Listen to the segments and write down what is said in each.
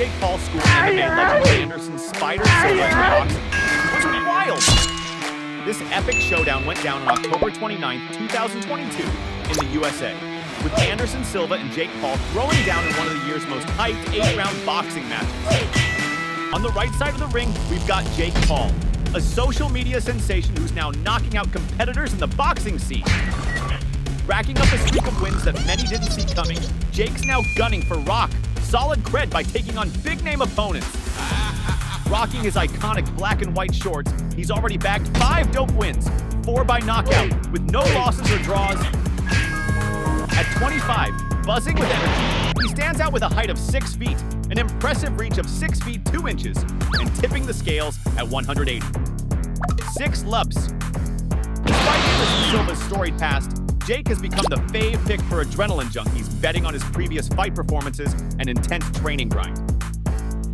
Jake Paul schooled MMA legend Anderson Spider Silva in boxing was wild. This epic showdown went down on October 29, 2022 in the USA, with Anderson Silva and Jake Paul throwing down in one of the year's most hyped 8-round boxing matches. On the right side of the ring, we've got Jake Paul, a social media sensation who's now knocking out competitors in the boxing scene. Racking up a streak of wins that many didn't see coming, Jake's now gunning for rock solid cred by taking on big-name opponents. Rocking his iconic black and white shorts, he's already bagged 5 dope wins, 4 by knockout, with no losses or draws. At 25, buzzing with energy, he stands out with a height of 6 feet, an impressive reach of 6 feet 2 inches, and tipping the scales at 180. 6 lubs. Despite Anderson Silva's storied past, Jake has become the fave pick for adrenaline junkies betting on his previous fight performances and intense training grind.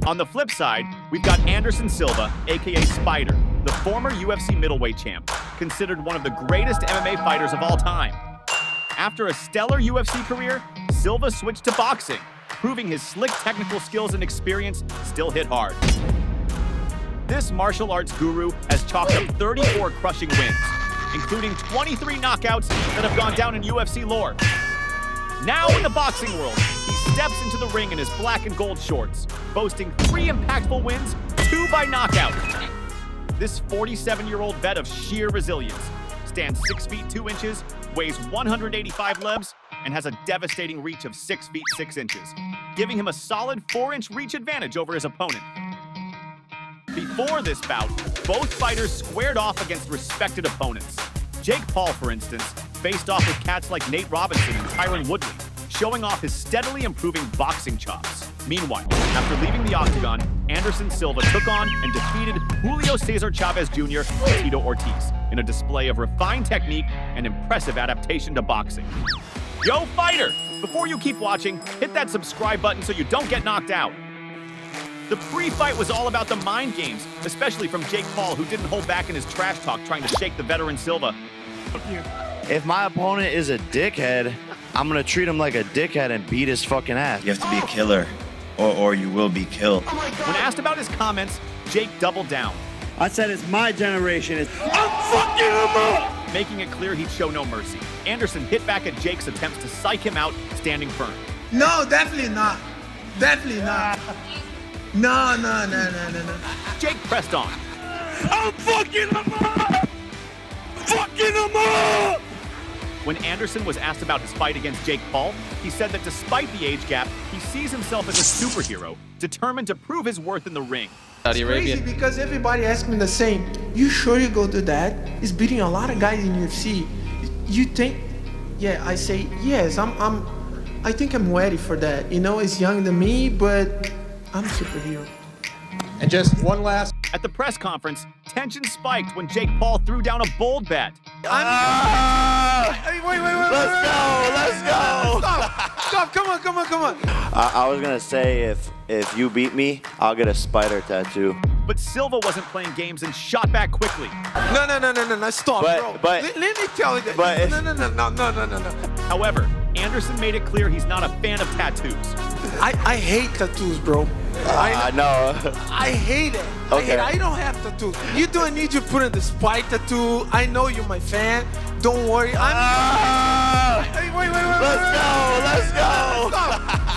On the flip side, we've got Anderson Silva, aka Spider, the former UFC middleweight champ, considered one of the greatest MMA fighters of all time. After a stellar UFC career, Silva switched to boxing, proving his slick technical skills and experience still hit hard. This martial arts guru has chalked up 34 crushing wins, including 23 knockouts that have gone down in UFC lore. Now in the boxing world, he steps into the ring in his black and gold shorts, boasting 3 impactful wins, 2 by knockout. This 47-year-old vet of sheer resilience stands 6 feet 2 inches, weighs 185 libs, and has a devastating reach of 6 feet 6 inches, giving him a solid 4-inch reach advantage over his opponent. Before this bout, both fighters squared off against respected opponents. Jake Paul, for instance, faced off with cats like Nate Robinson and Tyron Woodley, showing off his steadily improving boxing chops. Meanwhile, after leaving the octagon, Anderson Silva took on and defeated Julio Cesar Chavez Jr. and Tito Ortiz in a display of refined technique and impressive adaptation to boxing. Yo, fighter! Before you keep watching, hit that subscribe button so you don't get knocked out. The pre-fight was all about the mind games, especially from Jake Paul, who didn't hold back in his trash talk trying to shake the veteran Silva. If my opponent is a dickhead, I'm gonna treat him like a dickhead and beat his fucking ass. You have to be a killer, or you will be killed. When asked about his comments, Jake doubled down. I said it's my generation. I'm fucking him up! Making it clear he'd show no mercy. Anderson hit back at Jake's attempts to psych him out, standing firm. No, definitely not. Definitely not. No. Jake pressed on. I'm fucking him up! Fucking him up! When Anderson was asked about his fight against Jake Paul, he said that despite the age gap, he sees himself as a superhero, determined to prove his worth in the ring. It's crazy because everybody asks me the same. You sure you go do that? He's beating a lot of guys in UFC. You think? Yeah, I say yes. I think I'm ready for that. You know, he's younger than me, but I'm a superhero. And just one last. At the press conference, tension spiked when Jake Paul threw down a bold bet. Wait. Let's go! Stop, come on. I was gonna say if you beat me, I'll get a spider tattoo. But Silva wasn't playing games and shot back quickly. No, stop, bro. Let me tell you that. But No. However, Anderson made it clear he's not a fan of tattoos. I hate tattoos, bro. No. I hate it. Okay. I don't have tattoos. You don't need to put in the spy tattoo. I know you're my fan. Don't worry. Let's go!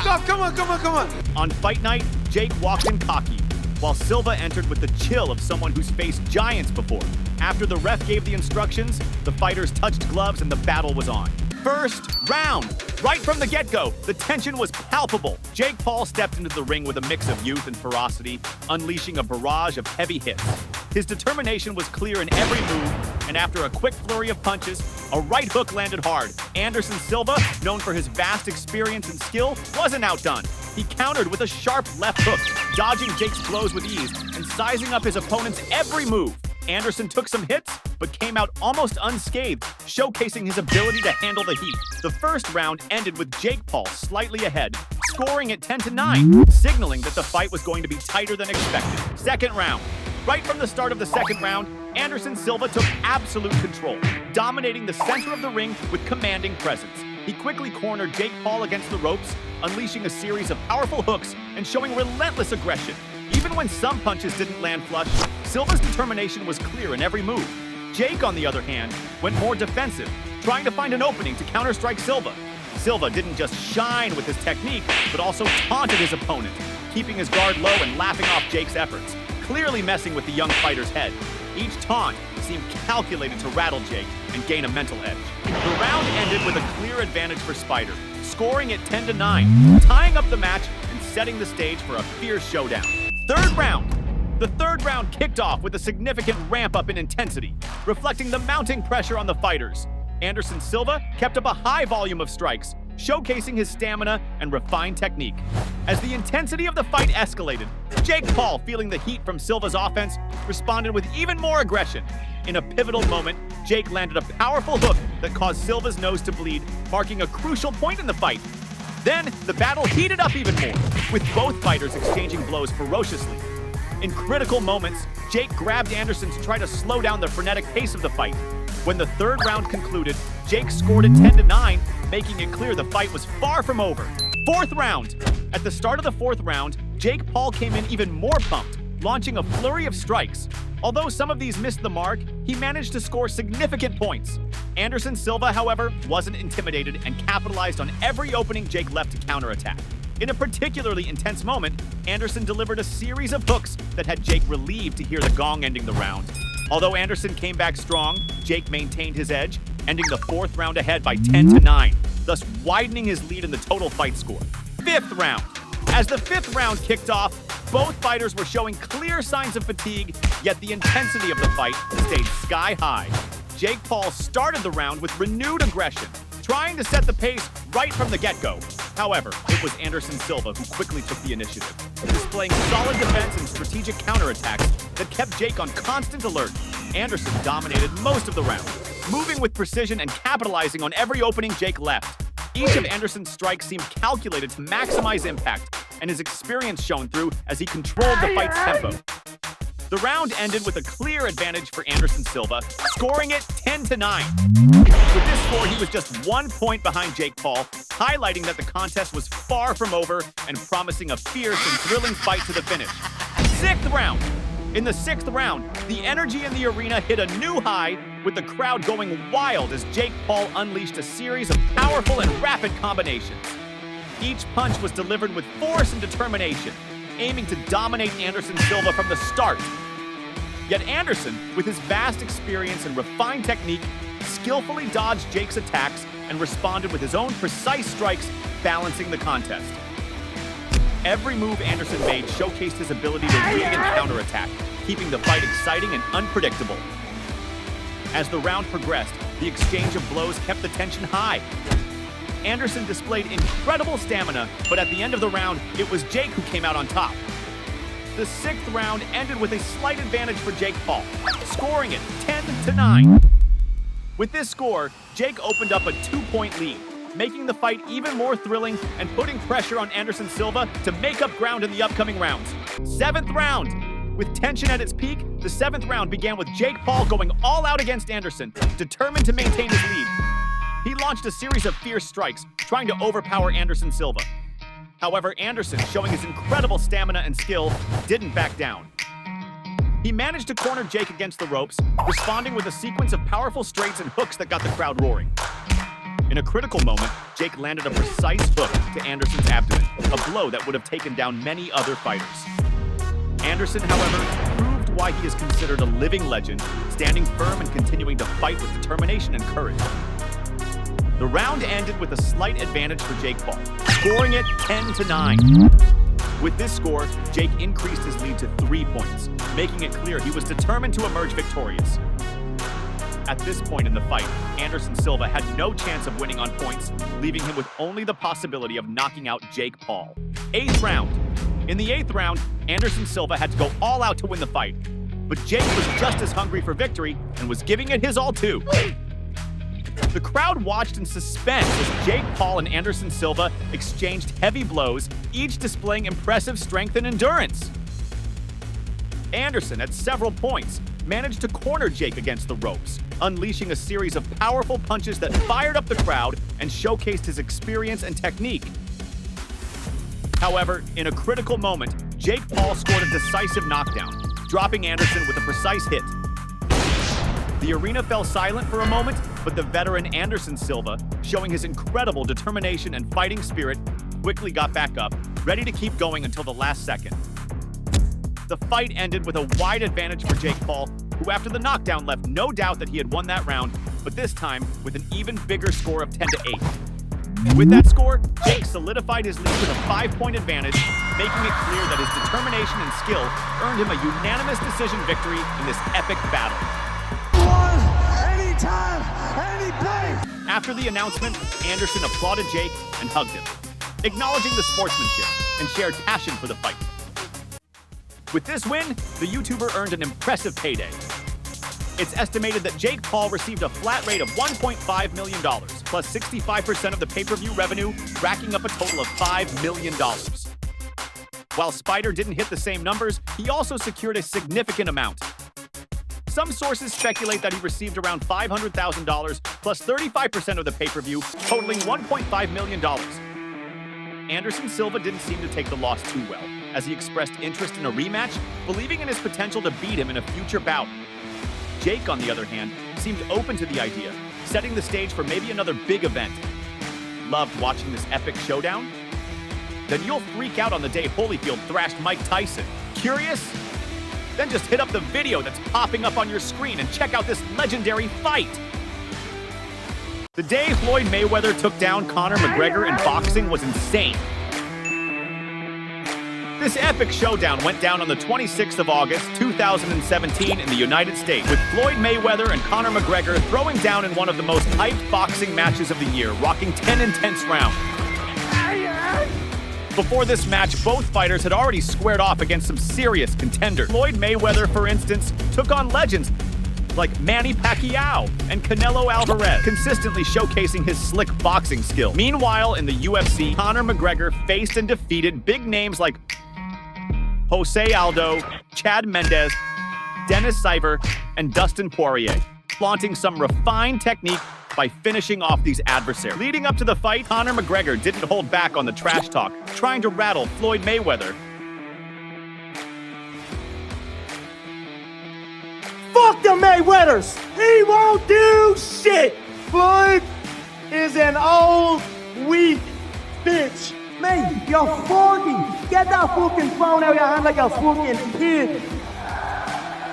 Stop. Come on. On fight night, Jake walked in cocky, while Silva entered with the chill of someone who's faced giants before. After the ref gave the instructions, the fighters touched gloves and the battle was on. First round. Right from the get-go, the tension was palpable. Jake Paul stepped into the ring with a mix of youth and ferocity, unleashing a barrage of heavy hits. His determination was clear in every move, and after a quick flurry of punches, a right hook landed hard. Anderson Silva, known for his vast experience and skill, wasn't outdone. He countered with a sharp left hook, dodging Jake's blows with ease and sizing up his opponent's every move. Anderson took some hits, but came out almost unscathed, showcasing his ability to handle the heat. The first round ended with Jake Paul slightly ahead, scoring at 10-9, signaling that the fight was going to be tighter than expected. Second round. Right from the start of the second round, Anderson Silva took absolute control, dominating the center of the ring with commanding presence. he quickly cornered Jake Paul against the ropes, unleashing a series of powerful hooks and showing relentless aggression. Even when some punches didn't land flush, Silva's determination was clear in every move. Jake, on the other hand, went more defensive, trying to find an opening to counterstrike Silva. Silva didn't just shine with his technique, but also taunted his opponent, keeping his guard low and laughing off Jake's efforts, clearly messing with the young fighter's head. Each taunt seemed calculated to rattle Jake and gain a mental edge. The round ended with a clear advantage for Spider, scoring it 10-9, tying up the match and setting the stage for a fierce showdown. Third round. The third round kicked off with a significant ramp-up in intensity, reflecting the mounting pressure on the fighters. Anderson Silva kept up a high volume of strikes, showcasing his stamina and refined technique. As the intensity of the fight escalated, Jake Paul, feeling the heat from Silva's offense, responded with even more aggression. In a pivotal moment, Jake landed a powerful hook that caused Silva's nose to bleed, marking a crucial point in the fight. Then, the battle heated up even more, with both fighters exchanging blows ferociously. In critical moments, Jake grabbed Anderson to try to slow down the frenetic pace of the fight. When the third round concluded, Jake scored it 10-9, making it clear the fight was far from over. Fourth round. At the start of the fourth round, Jake Paul came in even more pumped, launching a flurry of strikes. Although some of these missed the mark, he managed to score significant points. Anderson Silva, however, wasn't intimidated and capitalized on every opening Jake left to counterattack. In a particularly intense moment, Anderson delivered a series of hooks that had Jake relieved to hear the gong ending the round. Although Anderson came back strong, Jake maintained his edge, ending the fourth round ahead by 10-9, thus widening his lead in the total fight score. Fifth round. As the fifth round kicked off, both fighters were showing clear signs of fatigue, yet the intensity of the fight stayed sky high. Jake Paul started the round with renewed aggression, trying to set the pace right from the get-go. However, it was Anderson Silva who quickly took the initiative, displaying solid defense and strategic counterattacks that kept Jake on constant alert. Anderson dominated most of the round, moving with precision and capitalizing on every opening Jake left. Each of Anderson's strikes seemed calculated to maximize impact, and his experience shone through as he controlled the fight's tempo. The round ended with a clear advantage for Anderson Silva, scoring it 10-9. With this score, he was just 1 point behind Jake Paul, highlighting that the contest was far from over and promising a fierce and thrilling fight to the finish. Sixth round. In the sixth round, the energy in the arena hit a new high, with the crowd going wild as Jake Paul unleashed a series of powerful and rapid combinations. Each punch was delivered with force and determination, aiming to dominate Anderson Silva from the start. Yet Anderson, with his vast experience and refined technique, skillfully dodged Jake's attacks and responded with his own precise strikes, balancing the contest. Every move Anderson made showcased his ability to read and counterattack, keeping the fight exciting and unpredictable. As the round progressed, the exchange of blows kept the tension high. Anderson displayed incredible stamina, but at the end of the round, it was Jake who came out on top. The sixth round ended with a slight advantage for Jake Paul, scoring it 10-9. With this score, Jake opened up a 2-point lead, making the fight even more thrilling and putting pressure on Anderson Silva to make up ground in the upcoming rounds. Seventh round. With tension at its peak, the seventh round began with Jake Paul going all out against Anderson, determined to maintain his lead. He launched a series of fierce strikes, trying to overpower Anderson Silva. However, Anderson, showing his incredible stamina and skill, didn't back down. He managed to corner Jake against the ropes, responding with a sequence of powerful straights and hooks that got the crowd roaring. In a critical moment, Jake landed a precise hook to Anderson's abdomen, a blow that would have taken down many other fighters. Anderson, however, proved why he is considered a living legend, standing firm and continuing to fight with determination and courage. The round ended with a slight advantage for Jake Paul, scoring it 10-9. With this score, Jake increased his lead to 3 points, making it clear he was determined to emerge victorious. At this point in the fight, Anderson Silva had no chance of winning on points, leaving him with only the possibility of knocking out Jake Paul. Eighth round. In the eighth round, Anderson Silva had to go all out to win the fight, but Jake was just as hungry for victory and was giving it his all too. The crowd watched in suspense as Jake Paul and Anderson Silva exchanged heavy blows, each displaying impressive strength and endurance. Anderson, at several points, managed to corner Jake against the ropes, unleashing a series of powerful punches that fired up the crowd and showcased his experience and technique. However, in a critical moment, Jake Paul scored a decisive knockdown, dropping Anderson with a precise hit. The arena fell silent for a moment, but the veteran Anderson Silva, showing his incredible determination and fighting spirit, quickly got back up, ready to keep going until the last second. The fight ended with a wide advantage for Jake Paul, who after the knockdown left no doubt that he had won that round, but this time with an even bigger score of 10-8. With that score, Jake solidified his lead with a 5-point advantage, making it clear that his determination and skill earned him a unanimous decision victory in this epic battle. Anytime, any place. After the announcement, Anderson applauded Jake and hugged him, acknowledging the sportsmanship and shared passion for the fight. With this win, the YouTuber earned an impressive payday. It's estimated that Jake Paul received a flat rate of $1.5 million, plus 65% of the pay-per-view revenue, racking up a total of $5 million. While Spider didn't hit the same numbers, he also secured a significant amount. Some sources speculate that he received around $500,000, plus 35% of the pay-per-view, totaling $1.5 million. Anderson Silva didn't seem to take the loss too well, as he expressed interest in a rematch, believing in his potential to beat him in a future bout. Jake, on the other hand, seemed open to the idea, setting the stage for maybe another big event. Loved watching this epic showdown? Then you'll freak out on the day Holyfield thrashed Mike Tyson. Curious? Then just hit up the video that's popping up on your screen and check out this legendary fight. The day Floyd Mayweather took down Conor McGregor in boxing was insane. This epic showdown went down on the 26th of August, 2017 in the United States, with Floyd Mayweather and Conor McGregor throwing down in one of the most hyped boxing matches of the year, rocking 10 intense rounds. Before this match, both fighters had already squared off against some serious contenders. Floyd Mayweather, for instance, took on legends like Manny Pacquiao and Canelo Alvarez, consistently showcasing his slick boxing skill. Meanwhile, in the UFC, Conor McGregor faced and defeated big names like Jose Aldo, Chad Mendes, Dennis Siver, and Dustin Poirier, flaunting some refined technique by finishing off these adversaries. Leading up to the fight, Conor McGregor didn't hold back on the trash talk, trying to rattle Floyd Mayweather. Fuck the Mayweathers. He won't do shit. Floyd is an old, weak bitch. Mate, you're 40. Get that fucking phone out of your hand like a fucking kid.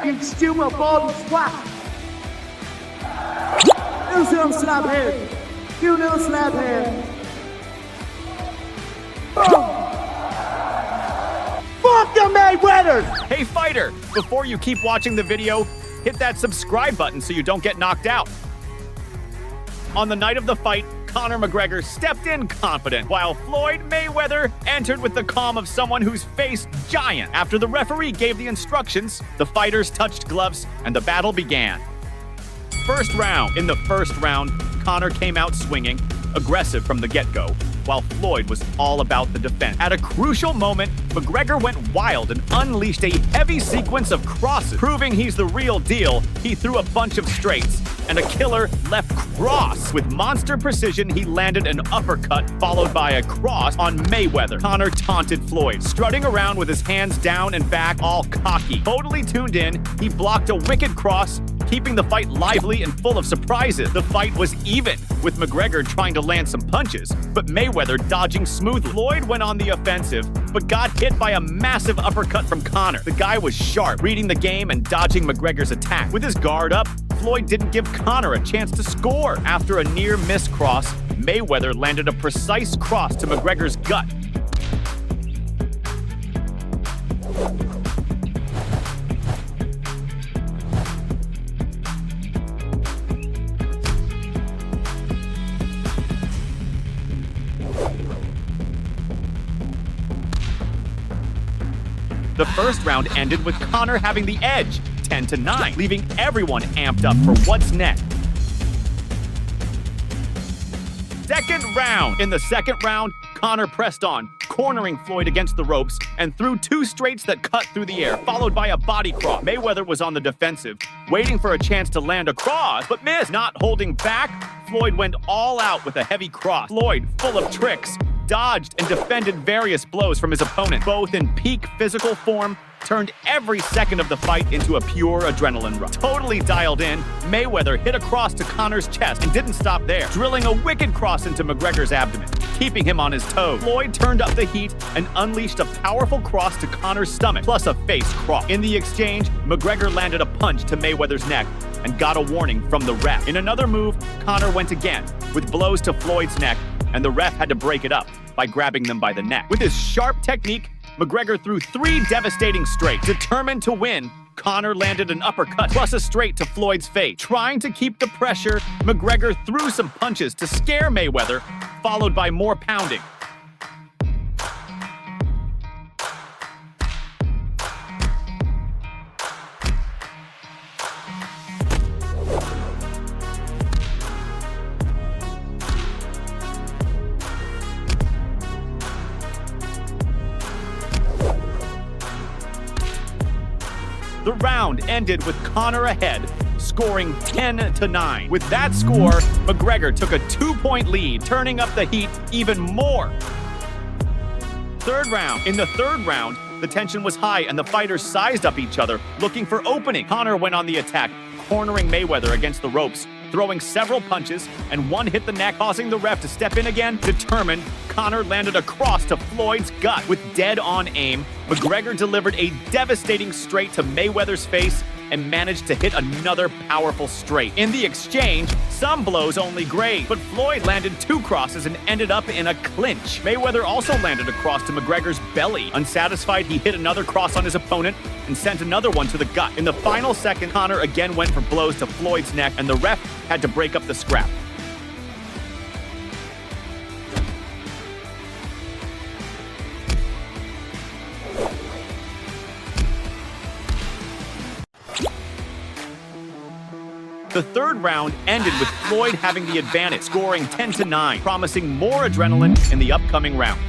You stupid bald swat. Do some slap here. You little slap here. Fuck the Mayweathers! Hey fighter, before you keep watching the video, hit that subscribe button so you don't get knocked out. On the night of the fight, Conor McGregor stepped in confident, while Floyd Mayweather entered with the calm of someone who's faced giant. After the referee gave the instructions, the fighters touched gloves and the battle began. First round. In the first round, Conor came out swinging, aggressive from the get-go, while Floyd was all about the defense. At a crucial moment, McGregor went wild and unleashed a heavy sequence of crosses. Proving he's the real deal, he threw a bunch of straights and a killer left cross. With monster precision, he landed an uppercut followed by a cross on Mayweather. Conor taunted Floyd, strutting around with his hands down and back, all cocky. Totally tuned in, he blocked a wicked cross, keeping the fight lively and full of surprises. The fight was even, with McGregor trying to land some punches, but Mayweather dodging smoothly. Floyd went on the offensive, but got hit by a massive uppercut from Conor. The guy was sharp, reading the game and dodging McGregor's attack. With his guard up, Floyd didn't give Conor a chance to score. After a near-miss cross, Mayweather landed a precise cross to McGregor's gut. The first round ended with Conor having the edge, 10-9, leaving everyone amped up for what's next. Second round. In the second round, Conor pressed on, cornering Floyd against the ropes, and threw 2 straights that cut through the air, followed by a body cross. Mayweather was on the defensive, waiting for a chance to land a cross, but missed. Not holding back, Floyd went all out with a heavy cross. Floyd, full of tricks, dodged and defended various blows from his opponent, both in peak physical form, turned every second of the fight into a pure adrenaline rush. Totally dialed in, Mayweather hit a cross to Conor's chest and didn't stop there, drilling a wicked cross into McGregor's abdomen, keeping him on his toes. Floyd turned up the heat and unleashed a powerful cross to Conor's stomach, plus a face cross. In the exchange, McGregor landed a punch to Mayweather's neck and got a warning from the ref. In another move, Conor went again, with blows to Floyd's neck, and the ref had to break it up by grabbing them by the neck. With his sharp technique, McGregor threw 3 devastating straights. Determined to win, Conor landed an uppercut plus a straight to Floyd's face. Trying to keep the pressure, McGregor threw some punches to scare Mayweather, followed by more pounding. The round ended with Conor ahead, scoring 10-9. With that score, McGregor took a 2-point lead, turning up the heat even more. Third round. In the third round, the tension was high and the fighters sized up each other, looking for opening. Conor went on the attack, cornering Mayweather against the ropes, throwing several punches, and one hit the neck, causing the ref to step in again. Determined, Conor landed a cross to Floyd's gut. With dead-on aim, McGregor delivered a devastating straight to Mayweather's face and managed to hit another powerful straight. In the exchange, some blows only grazed, but Floyd landed 2 crosses and ended up in a clinch. Mayweather also landed a cross to McGregor's belly. Unsatisfied, he hit another cross on his opponent and sent another one to the gut. In the final second, Conor again went for blows to Floyd's neck, and the ref had to break up the scrap. The third round ended with Floyd having the advantage, scoring 10-9, promising more adrenaline in the upcoming round.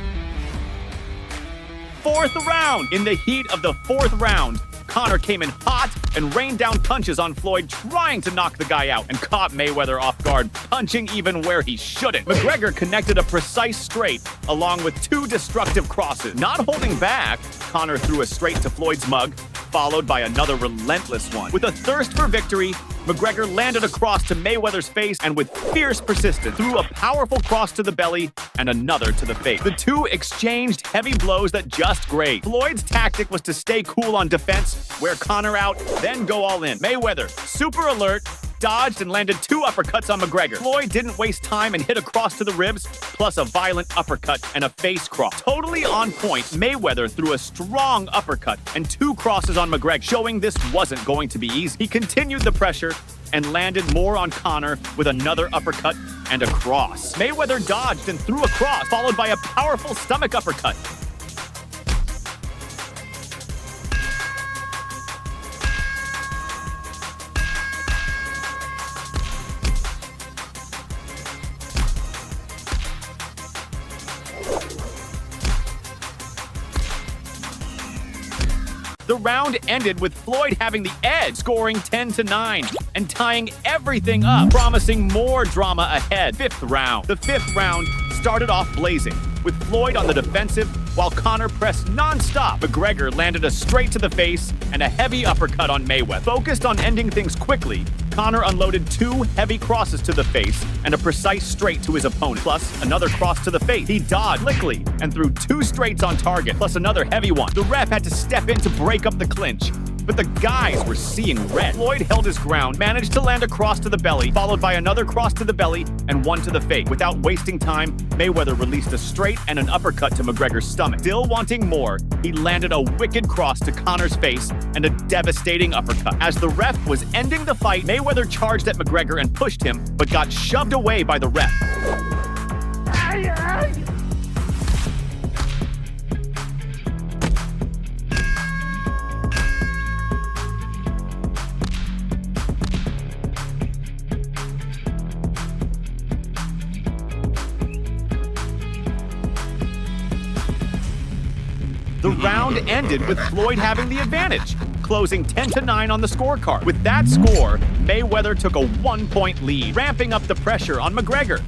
Fourth round. In the heat of the fourth round, Conor came in hot and rained down punches on Floyd, trying to knock the guy out, and caught Mayweather off guard, punching even where he shouldn't. McGregor connected a precise straight along with 2 destructive crosses. Not holding back, Conor threw a straight to Floyd's mug, followed by another relentless one. With a thirst for victory, McGregor landed a cross to Mayweather's face and with fierce persistence threw a powerful cross to the belly and another to the face. The 2 exchanged heavy blows that just grazed. Floyd's tactic was to stay cool on defense, wear Conor out, then go all in. Mayweather, super alert, dodged and landed 2 uppercuts on McGregor. Floyd didn't waste time and hit a cross to the ribs, plus a violent uppercut and a face cross. Totally on point, Mayweather threw a strong uppercut and 2 crosses on McGregor, showing this wasn't going to be easy. He continued the pressure and landed more on Conor with another uppercut and a cross. Mayweather dodged and threw a cross, followed by a powerful stomach uppercut. The round ended with Floyd having the edge, scoring 10-9 and tying everything up, promising more drama ahead. Fifth round. The fifth round started off blazing, with Floyd on the defensive while Conor pressed non-stop. McGregor landed a straight to the face and a heavy uppercut on Mayweather. Focused on ending things quickly, Conor unloaded 2 heavy crosses to the face and a precise straight to his opponent, plus another cross to the face. He dodged quickly and threw 2 straights on target, plus another heavy one. The ref had to step in to break up the clinch, but the guys were seeing red. Floyd held his ground, managed to land a cross to the belly, followed by another cross to the belly and one to the face. Without wasting time, Mayweather released a straight and an uppercut to McGregor's stomach. Still wanting more, he landed a wicked cross to Conor's face and a devastating uppercut. As the ref was ending the fight, Mayweather charged at McGregor and pushed him, but got shoved away by the ref. round ended with Floyd having the advantage, closing 10-9 on the scorecard. With that score, Mayweather took a 1-point lead, ramping up the pressure on McGregor.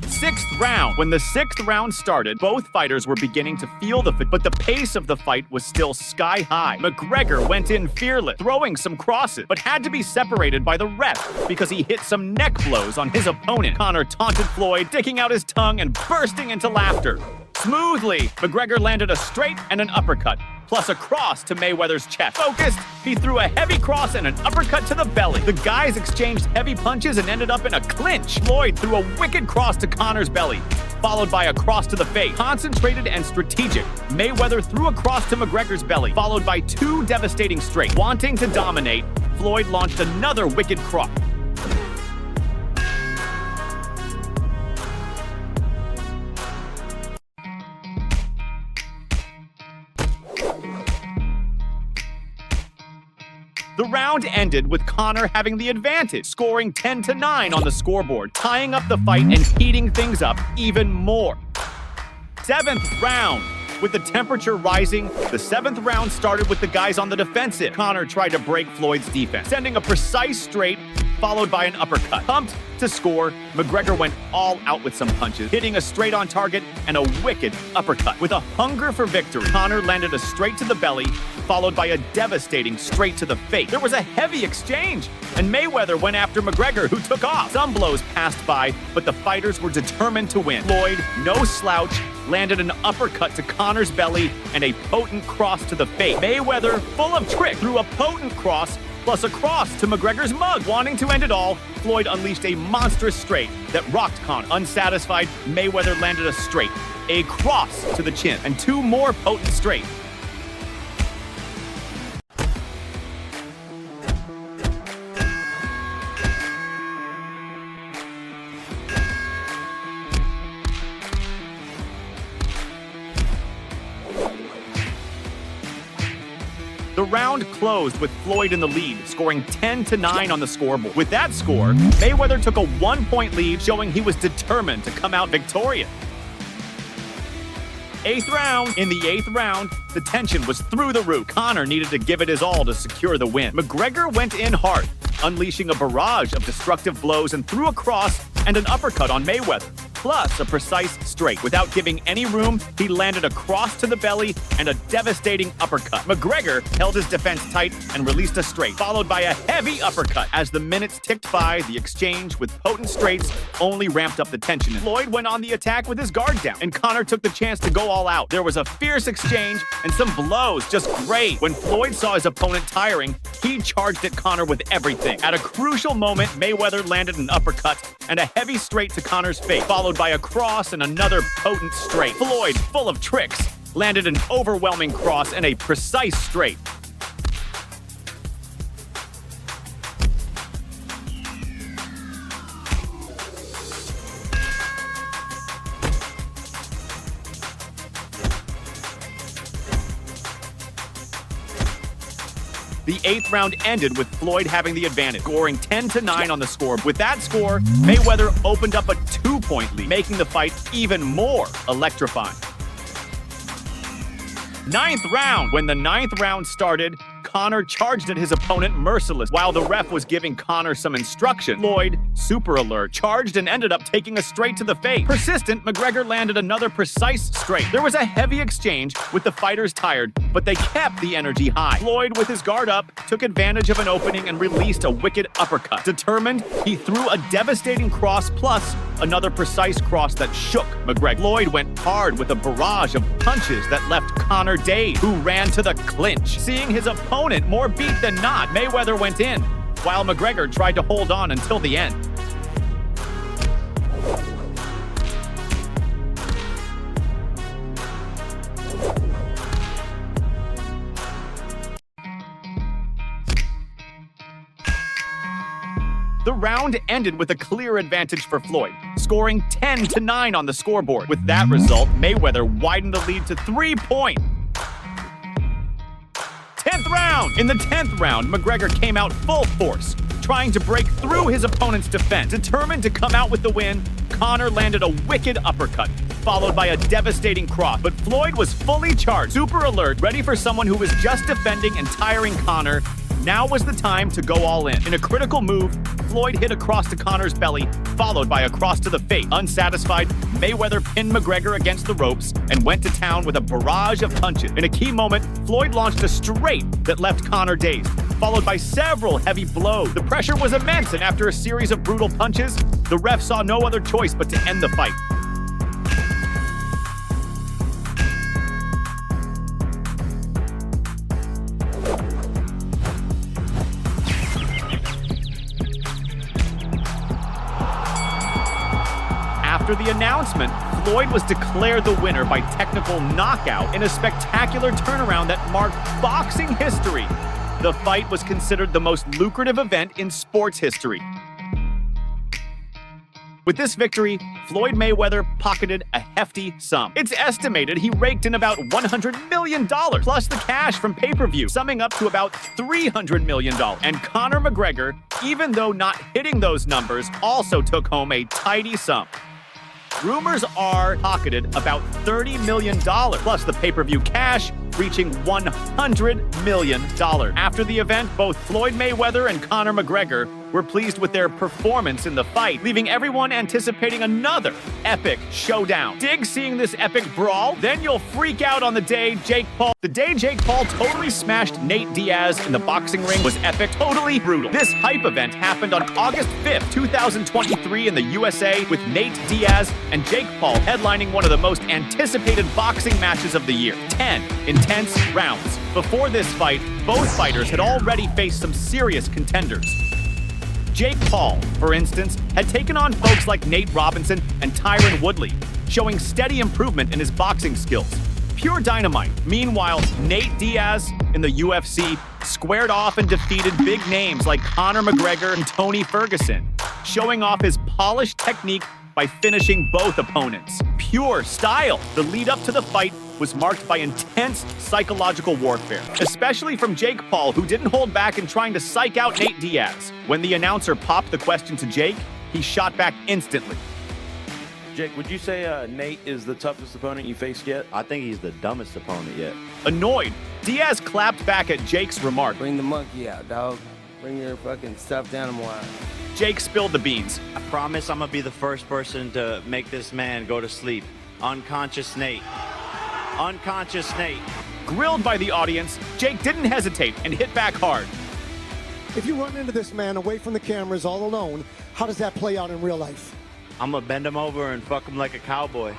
Sixth round. When the sixth round started, both fighters were beginning to feel the but the pace of the fight was still sky high. McGregor went in fearless, throwing some crosses, but had to be separated by the ref because he hit some neck blows on his opponent. Conor taunted Floyd, sticking out his tongue and bursting into laughter. Smoothly, McGregor landed a straight and an uppercut, plus a cross to Mayweather's chest. Focused, he threw a heavy cross and an uppercut to the belly. The guys exchanged heavy punches and ended up in a clinch. Floyd threw a wicked cross to Conor's belly, followed by a cross to the face. Concentrated and strategic, Mayweather threw a cross to McGregor's belly, followed by two devastating straight. Wanting to dominate, Floyd launched another wicked cross. The round ended with Conor having the advantage, scoring 10-9 on the scoreboard, tying up the fight and heating things up even more. Seventh round. With the temperature rising, the seventh round started with the guys on the defensive. Conor tried to break Floyd's defense, sending a precise straight, followed by an uppercut. Pumped to score, McGregor went all out with some punches, hitting a straight on target and a wicked uppercut. With a hunger for victory, Conor landed a straight to the belly, followed by a devastating straight to the face. There was a heavy exchange, and Mayweather went after McGregor, who took off. Some blows passed by, but the fighters were determined to win. Floyd, no slouch, landed an uppercut to Conor's belly and a potent cross to the face. Mayweather, full of trick, threw a potent cross plus a cross to McGregor's mug. Wanting to end it all, Floyd unleashed a monstrous straight that rocked Conor. Unsatisfied, Mayweather landed a straight, a cross to the chin, and two more potent straights. The round closed with Floyd in the lead, scoring 10-9 on the scoreboard. With that score, Mayweather took a 1-point lead, showing he was determined to come out victorious. Eighth round. In the eighth round, the tension was through the roof. Conor needed to give it his all to secure the win. McGregor went in hard, unleashing a barrage of destructive blows and threw a cross and an uppercut on Mayweather, plus a precise straight. Without giving any room, he landed a cross to the belly and a devastating uppercut. McGregor held his defense tight and released a straight, followed by a heavy uppercut. As the minutes ticked by, the exchange with potent straights only ramped up the tension. Floyd went on the attack with his guard down, and Conor took the chance to go all out. There was a fierce exchange and some blows, just great. When Floyd saw his opponent tiring, he charged at Conor with everything. At a crucial moment, Mayweather landed an uppercut and a heavy straight to Conor's face, followed by a cross and another potent straight. Floyd, full of tricks, landed an overwhelming cross and a precise straight. The eighth round ended with Floyd having the advantage, scoring 10-9 on the score. With that score, Mayweather opened up a 2-point lead, making the fight even more electrifying. Ninth round. When the ninth round started, Conor charged at his opponent merciless. While the ref was giving Conor some instruction, Floyd, super alert, charged and ended up taking a straight to the face. Persistent, McGregor landed another precise straight. There was a heavy exchange with the fighters tired, but they kept the energy high. Floyd, with his guard up, took advantage of an opening and released a wicked uppercut. Determined, he threw a devastating cross plus another precise cross that shook McGregor. Floyd went hard with a barrage of punches that left Conor dazed, who ran to the clinch. Seeing his opponent more beat than not, Mayweather went in, while McGregor tried to hold on until the end. The round ended with a clear advantage for Floyd, scoring 10-9 on the scoreboard. With that result, Mayweather widened the lead to 3 points. 10th round! In the 10th round, McGregor came out full force, trying to break through his opponent's defense. Determined to come out with the win, Conor landed a wicked uppercut, followed by a devastating cross. But Floyd was fully charged, super alert, ready for someone who was just defending and tiring Conor. Now was the time to go all in. In a critical move, Floyd hit across to Conor's belly, followed by a cross to the face. Unsatisfied, Mayweather pinned McGregor against the ropes and went to town with a barrage of punches. In a key moment, Floyd launched a straight that left Conor dazed, followed by several heavy blows. The pressure was immense, and after a series of brutal punches, the ref saw no other choice but to end the fight. After the announcement, Floyd was declared the winner by technical knockout in a spectacular turnaround that marked boxing history. The fight was considered the most lucrative event in sports history. With this victory, Floyd Mayweather pocketed a hefty sum. It's estimated he raked in about $100 million, plus the cash from pay-per-view, summing up to about $300 million. And Conor McGregor, even though not hitting those numbers, also took home a tidy sum. Rumors are pocketed about $30 million, plus the pay-per-view cash reaching $100 million. After the event, both Floyd Mayweather and Conor McGregor were pleased with their performance in the fight, leaving everyone anticipating another epic showdown. Dig seeing this epic brawl? Then you'll freak out on the day Jake Paul totally smashed Nate Diaz in the boxing ring was epic, totally brutal. This hype event happened on August 5th, 2023 in the USA, with Nate Diaz and Jake Paul headlining one of the most anticipated boxing matches of the year. 10 intense rounds. Before this fight, both fighters had already faced some serious contenders. Jake Paul, for instance, had taken on folks like Nate Robinson and Tyron Woodley, showing steady improvement in his boxing skills. Pure dynamite. Meanwhile, Nate Diaz in the UFC squared off and defeated big names like Conor McGregor and Tony Ferguson, showing off his polished technique by finishing both opponents. Pure style. The lead up to the fight was marked by intense psychological warfare, especially from Jake Paul, who didn't hold back in trying to psych out Nate Diaz. When the announcer popped the question to Jake, he shot back instantly. Jake, would you say Nate is the toughest opponent you faced yet? I think he's the dumbest opponent yet. Annoyed, Diaz clapped back at Jake's remark. Bring the monkey out, dog. Bring your fucking stuffed animal out. Jake spilled the beans. I promise I'm gonna be the first person to make this man go to sleep. Unconscious Nate. Unconscious Nate. Grilled by the audience, Jake didn't hesitate and hit back hard. If you run into this man away from the cameras all alone, how does that play out in real life? I'm gonna bend him over and fuck him like a cowboy.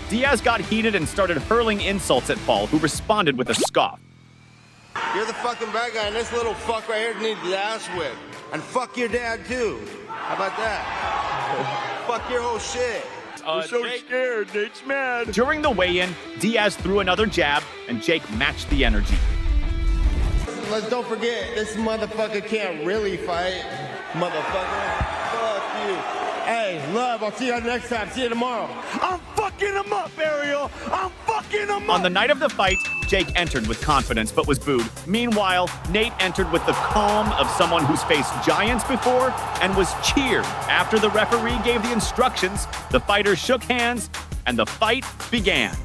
Diaz got heated and started hurling insults at Paul, who responded with a scoff. You're the fucking bad guy, and this little fuck right here needs the ass whip. And fuck your dad, too. How about that? Fuck your whole shit. I'm so scared. Nate's mad. During the weigh-in, Diaz threw another jab, and Jake matched the energy. Don't forget, this motherfucker can't really fight. Motherfucker. Fuck you. Hey, love, I'll see you next time. See you tomorrow. I'm fucking him up, Ariel. I'm fucking him up. On the night of the fight, Jake entered with confidence but was booed. Meanwhile, Nate entered with the calm of someone who's faced giants before and was cheered. After the referee gave the instructions, the fighters shook hands and the fight began.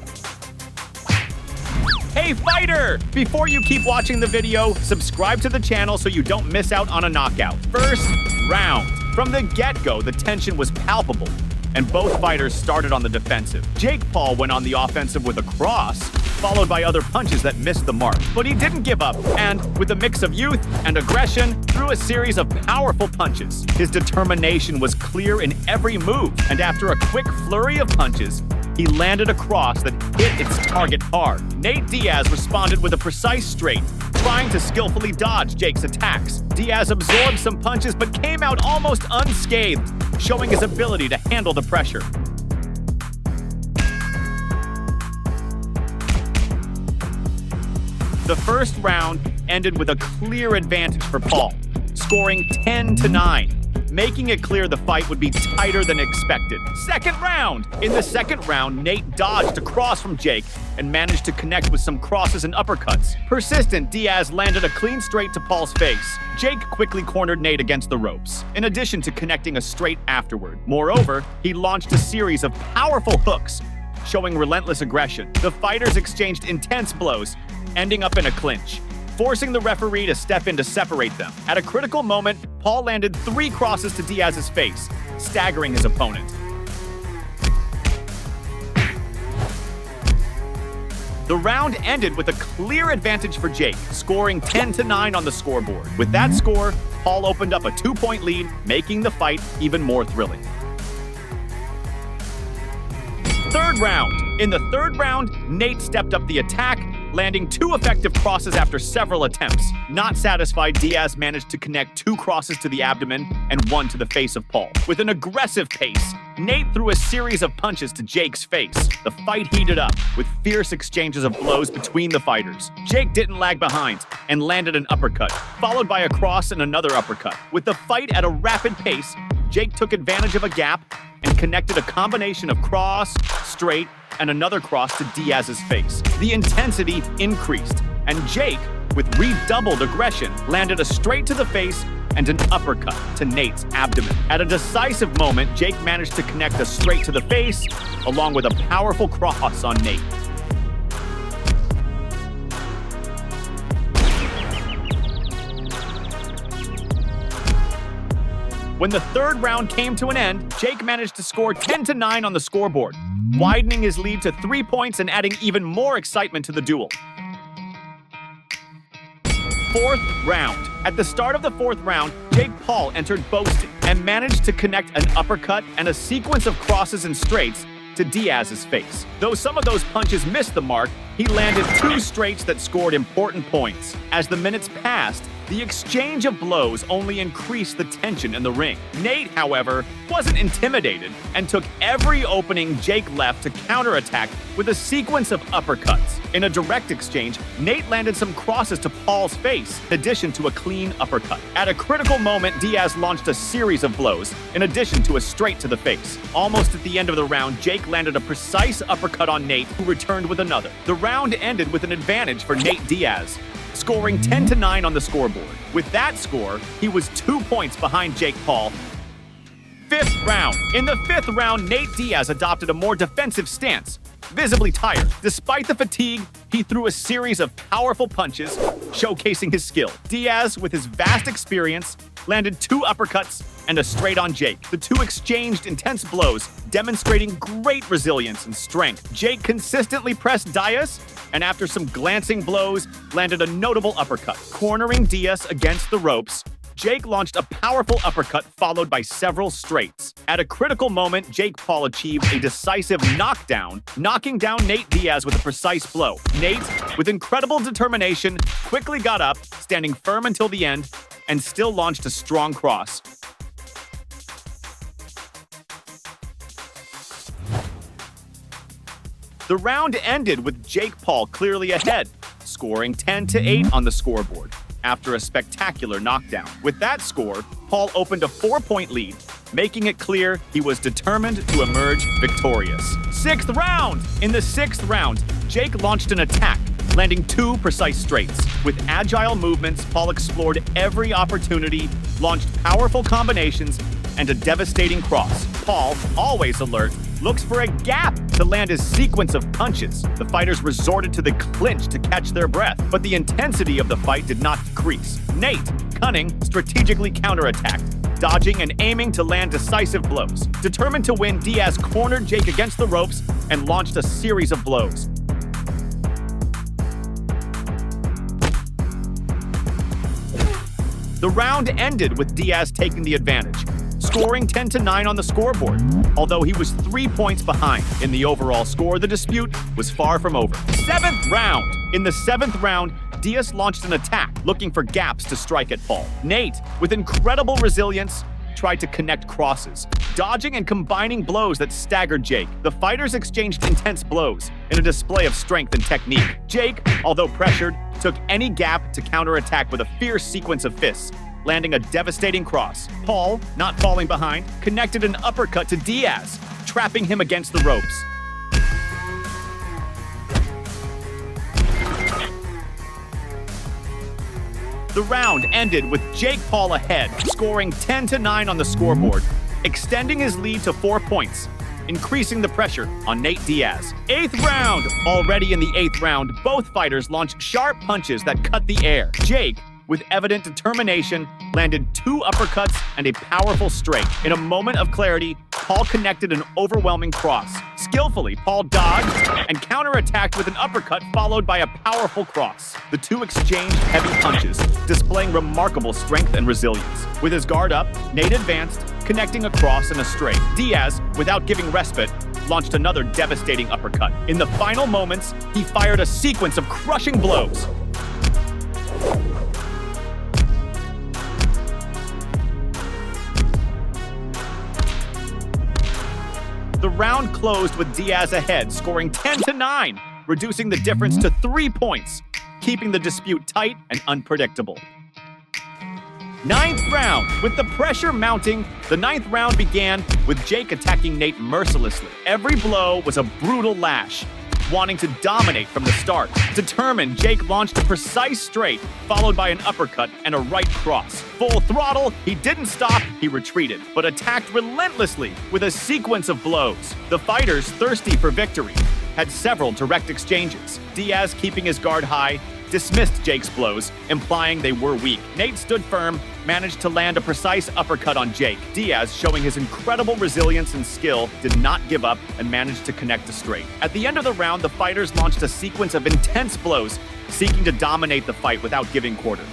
Hey fighter! Before you keep watching the video, subscribe to the channel so you don't miss out on a knockout. First round. From the get-go, the tension was palpable, and both fighters started on the defensive. Jake Paul went on the offensive with a cross, followed by other punches that missed the mark. But he didn't give up, and with a mix of youth and aggression, threw a series of powerful punches. His determination was clear in every move, and after a quick flurry of punches, he landed a cross that hit its target hard. Nate Diaz responded with a precise straight, trying to skillfully dodge Jake's attacks. Diaz absorbed some punches but came out almost unscathed, showing his ability to handle the pressure. The first round ended with a clear advantage for Paul, scoring 10-9. making it clear the fight would be tighter than expected. Second round! In the second round, Nate dodged a cross from Jake and managed to connect with some crosses and uppercuts. Persistent, Diaz landed a clean straight to Paul's face. Jake quickly cornered Nate against the ropes, in addition to connecting a straight afterward. Moreover, he launched a series of powerful hooks, showing relentless aggression. The fighters exchanged intense blows, ending up in a clinch, forcing the referee to step in to separate them. At a critical moment, Paul landed 3 crosses to Diaz's face, staggering his opponent. The round ended with a clear advantage for Jake, scoring 10-9 on the scoreboard. With that score, Paul opened up a 2-point lead, making the fight even more thrilling. Third round. In the third round, Nate stepped up the attack, landing 2 effective crosses after several attempts. Not satisfied, Diaz managed to connect 2 crosses to the abdomen and 1 to the face of Paul. With an aggressive pace, Nate threw a series of punches to Jake's face. The fight heated up, with fierce exchanges of blows between the fighters. Jake didn't lag behind and landed an uppercut, followed by a cross and another uppercut. With the fight at a rapid pace, Jake took advantage of a gap and connected a combination of cross, straight, and another cross to Diaz's face. The intensity increased, and Jake, with redoubled aggression, landed a straight to the face and an uppercut to Nate's abdomen. At a decisive moment, Jake managed to connect a straight to the face, along with a powerful cross on Nate. When the third round came to an end, Jake managed to score 10-9 on the scoreboard, widening his lead to 3 points and adding even more excitement to the duel. Fourth round. At the start of the fourth round, Jake Paul entered boasting and managed to connect an uppercut and a sequence of crosses and straights to Diaz's face. Though some of those punches missed the mark, he landed 2 straights that scored important points. As the minutes passed, the exchange of blows only increased the tension in the ring. Nate, however, wasn't intimidated and took every opening Jake left to counterattack with a sequence of uppercuts. In a direct exchange, Nate landed some crosses to Paul's face, in addition to a clean uppercut. At a critical moment, Diaz launched a series of blows, in addition to a straight to the face. Almost at the end of the round, Jake landed a precise uppercut on Nate, who returned with another. The round ended with an advantage for Nate Diaz, scoring 10-9 on the scoreboard. With that score, he was 2 points behind Jake Paul. Fifth round. In the fifth round, Nate Diaz adopted a more defensive stance, visibly tired. Despite the fatigue, he threw a series of powerful punches, showcasing his skill. Diaz, with his vast experience, landed 2 uppercuts and a straight on Jake. The 2 exchanged intense blows, demonstrating great resilience and strength. Jake consistently pressed Diaz, and after some glancing blows, landed a notable uppercut. Cornering Diaz against the ropes, Jake launched a powerful uppercut followed by several straights. At a critical moment, Jake Paul achieved a decisive knockdown, knocking down Nate Diaz with a precise blow. Nate, with incredible determination, quickly got up, standing firm until the end, and still launched a strong cross. The round ended with Jake Paul clearly ahead, scoring 10-8 on the scoreboard after a spectacular knockdown. With that score, Paul opened a 4-point lead, making it clear he was determined to emerge victorious. Sixth round! In the sixth round, Jake launched an attack, landing 2 precise straights. With agile movements, Paul explored every opportunity, launched powerful combinations, and a devastating cross. Paul, always alert, looks for a gap to land his sequence of punches. The fighters resorted to the clinch to catch their breath, but the intensity of the fight did not decrease. Nate, cunning, strategically counterattacked, dodging and aiming to land decisive blows. Determined to win, Diaz cornered Jake against the ropes and launched a series of blows. The round ended with Diaz taking the advantage, scoring 10-9 on the scoreboard. Although he was 3 points behind in the overall score, the dispute was far from over. Seventh round. In the seventh round, Diaz launched an attack, looking for gaps to strike at Paul. Nate, with incredible resilience, tried to connect crosses, dodging and combining blows that staggered Jake. The fighters exchanged intense blows in a display of strength and technique. Jake, although pressured, took any gap to counterattack with a fierce sequence of fists, landing a devastating cross. Paul, not falling behind, connected an uppercut to Diaz, trapping him against the ropes. The round ended with Jake Paul ahead, scoring 10-9 on the scoreboard, extending his lead to 4 points, increasing the pressure on Nate Diaz. 8th round! Already in the 8th round, both fighters launched sharp punches that cut the air. Jake, with evident determination, landed 2 uppercuts and a powerful straight. In a moment of clarity, Paul connected an overwhelming cross. Skillfully, Paul dodged and counterattacked with an uppercut followed by a powerful cross. The two exchanged heavy punches, displaying remarkable strength and resilience. With his guard up, Nate advanced, connecting a cross and a straight. Diaz, without giving respite, launched another devastating uppercut. In the final moments, he fired a sequence of crushing blows. The round closed with Diaz ahead, scoring 10-9, reducing the difference to 3 points, keeping the dispute tight and unpredictable. 9th round. With the pressure mounting, the 9th round began with Jake attacking Nate mercilessly. Every blow was a brutal lash, wanting to dominate from the start. Determined, Jake launched a precise straight, followed by an uppercut and a right cross. Full throttle, he didn't stop, he retreated, but attacked relentlessly with a sequence of blows. The fighters, thirsty for victory, had several direct exchanges. Diaz, keeping his guard high, dismissed Jake's blows, implying they were weak. Nate stood firm, managed to land a precise uppercut on Jake. Diaz, showing his incredible resilience and skill, did not give up and managed to connect a straight. At the end of the round, the fighters launched a sequence of intense blows, seeking to dominate the fight without giving quarter.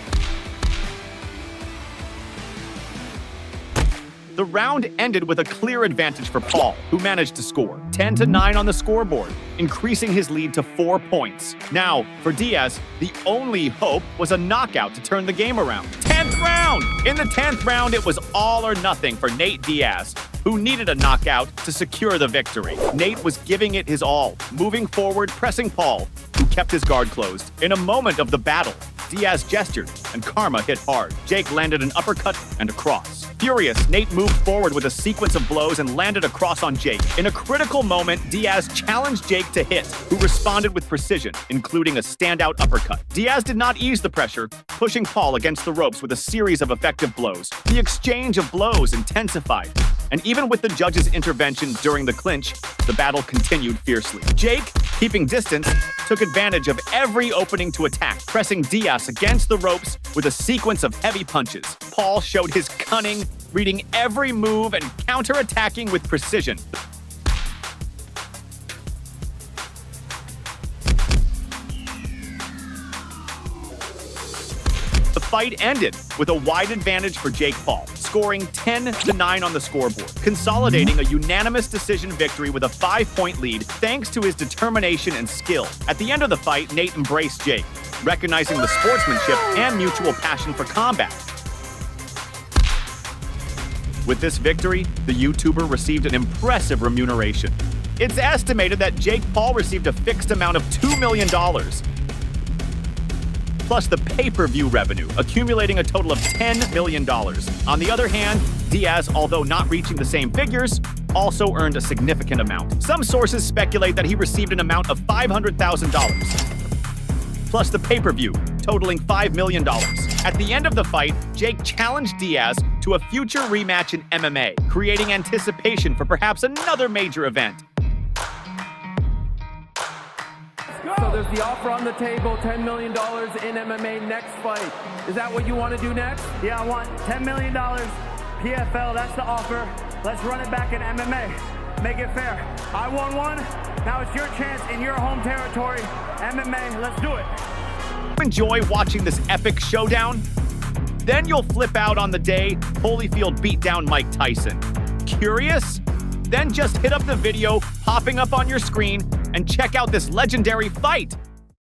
The round ended with a clear advantage for Paul, who managed to score 10-9 on the scoreboard, increasing his lead to 4 points. Now, for Diaz, the only hope was a knockout to turn the game around. 10th round! In the 10th round, it was all or nothing for Nate Diaz, who needed a knockout to secure the victory. Nate was giving it his all, moving forward, pressing Paul, who kept his guard closed. In a moment of the battle, Diaz gestured, and karma hit hard. Jake landed an uppercut and a cross. Furious, Nate moved forward with a sequence of blows and landed a cross on Jake. In a critical moment, Diaz challenged Jake to hit, who responded with precision, including a standout uppercut. Diaz did not ease the pressure, pushing Paul against the ropes with a series of effective blows. The exchange of blows intensified, and even with the judge's intervention during the clinch, the battle continued fiercely. Jake, keeping distance, took advantage of every opening to attack, pressing Diaz against the ropes with a sequence of heavy punches. Paul showed his cunning, reading every move and counterattacking with precision. The fight ended with a wide advantage for Jake Paul, scoring 10-9 on the scoreboard, consolidating a unanimous decision victory with a 5-point lead thanks to his determination and skill. At the end of the fight, Nate embraced Jake, recognizing the sportsmanship and mutual passion for combat. With this victory, the YouTuber received an impressive remuneration. It's estimated that Jake Paul received a fixed amount of $2 million, plus the pay-per-view revenue, accumulating a total of $10 million. On the other hand, Diaz, although not reaching the same figures, also earned a significant amount. Some sources speculate that he received an amount of $500,000, plus the pay-per-view, totaling $5 million. At the end of the fight, Jake challenged Diaz to a future rematch in MMA, creating anticipation for perhaps another major event. So there's the offer on the table, $10 million in MMA next fight. Is that what you want to do next? Yeah, I want $10 million, PFL, that's the offer. Let's run it back in MMA. Make it fair. I won one, now it's your chance in your home territory. MMA, let's do it. Enjoy watching this epic showdown? Then you'll flip out on the day Holyfield beat down Mike Tyson. Curious? Then just hit up the video popping up on your screen and check out this legendary fight.